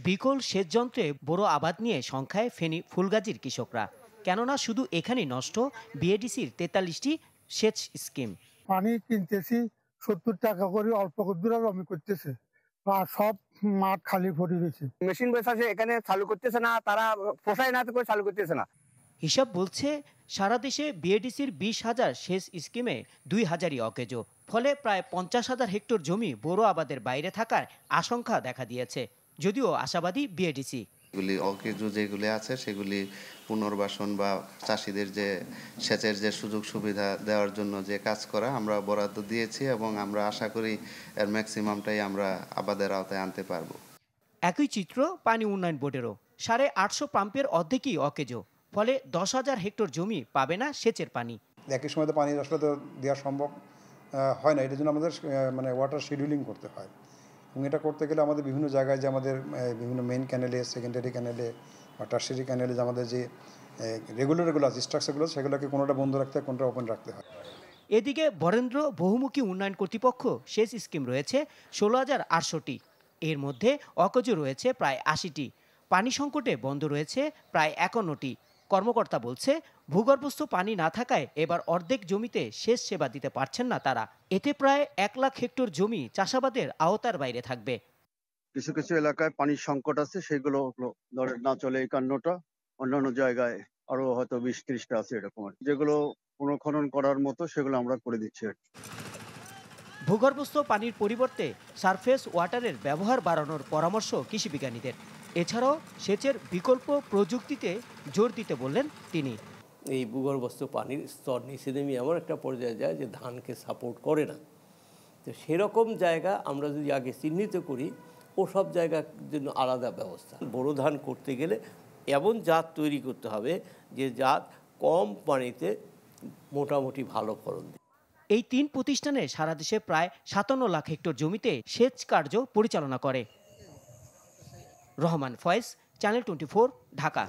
বিকল সেচ যন্ত্রে বোরো আবাদ নিয়ে সংখ্যায় ফেনী ফুলগাজীর কৃষকরা। কেননা শুধু এখানেই নষ্ট বিএডিসির ৪৩টি সেচ স্কিম। পানি কিনতেছি ৭০ টাকা করে, অল্প দূরে জমি করতেছে, আর সব মাঠ খালি পড়ে রয়েছে। মেশিন বসে এখানে চালু করতেছে না, তারা পোষায় না করে চালু করতেছে না। হিসাব বলছে সারা দেশে বিএডিসির ২০,০০০ সেচ স্কিমে ২,০০০ই অকেজো। ফলে প্রায় ৫০,০০০ হেক্টর জমি বোরো আবাদের বাইরে থাকার আশঙ্কা দেখা দিয়েছে। যদিও আশাবাদী বিএডিসি। এগুলি অকেজো যেগুলি আছে সেগুলি পুনর্বাসন বা চাষিদের যে সেচের যে সুযোগ সুবিধা দেওয়ার জন্য যে কাজ করা আমরা বরাদ্দ দিয়েছি এবং আমরা আশা করি এর ম্যাক্সিমামটাই আমরা আবাদের আওতায় আনতে পারবো। একই চিত্র পানি উন্নয়ন বোর্ডেরও। ৮৫০ পাম্পের অর্ধেকই অকেজো। ফলে ১০,০০০ হেক্টর জমি পাবে না সেচের পানি। একই সময় তো পানি আসলে তো দেওয়া সম্ভব হয় না। এটার জন্য আমাদের মানে ওয়াটার শিডিউলিং করতে হয়, এবং এটা করতে গেলে আমাদের বিভিন্ন জায়গায় যে আমাদের বিভিন্ন মেইন ক্যানেলে, সেকেন্ডারি ক্যানেলে বা টারশিয়ারি ক্যানেলে যে আমাদের যে রেগুলারগুলো আছে, স্ট্রাকচারগুলো, সেগুলোকে কোনোটা বন্ধ রাখতে হয়, কোনোটা ওপেন রাখতে হয়। এদিকে বরেন্দ্র বহুমুখী উন্নয়ন কর্তৃপক্ষ সেচ স্কিম রয়েছে ১৬,৮০০টি। এর মধ্যে অকেজো রয়েছে প্রায় ৮০টি। পানি সংকটে বন্ধ রয়েছে প্রায় ৫১টি। কর্মকর্তা বলছে ভূগর্ভস্থ পানি না থাকায় এবার অর্ধেক জমিতে সেচ সেবা দিতে পারছেন না তারা। এতে প্রায় ১,০০,০০০ হেক্টর জমি চাষাবাদের আওতার বাইরে থাকবে। কিছু কিছু এলাকায় পানির সংকট আছে, সেগুলো ধরে না চলে ৫১টা, অন্যান্য জায়গায় আরো হয়তো ২০-৩০টা আছে এরকম, যেগুলো পুনঃখনন করার মতো সেগুলো আমরা করে দিচ্ছি। ভূগর্ভস্থ পানির পরিবর্তে সারফেস ওয়াটারের ব্যবহার বাড়ানোর পরামর্শ কৃষি বিজ্ঞানীদের। এছাড়াও সেচের বিকল্প প্রযুক্তিতে জোর দিতে বললেন তিনি। এই ভূগর্ভস্থ পানির স্তর নিচে নেমে এমন একটা পর্যায়ে যায় যে ধানকে সাপোর্ট করে না। তো সেরকম জায়গা আমরা যদি আগে চিহ্নিত করি, ওসব জায়গার জন্য আলাদা ব্যবস্থা। বোরো ধান করতে গেলে এমন জাত তৈরি করতে হবে যে জাত কম পানিতে মোটামুটি ভালো ফলন দেয়। এই ৩ প্রতিষ্ঠানে সারা দেশে প্রায় ৫৭ লাখ হেক্টর জমিতে সেচ কার্য পরিচালনা করে। রহমান ফয়েজ, চ্যানেল 24, ঢাকা।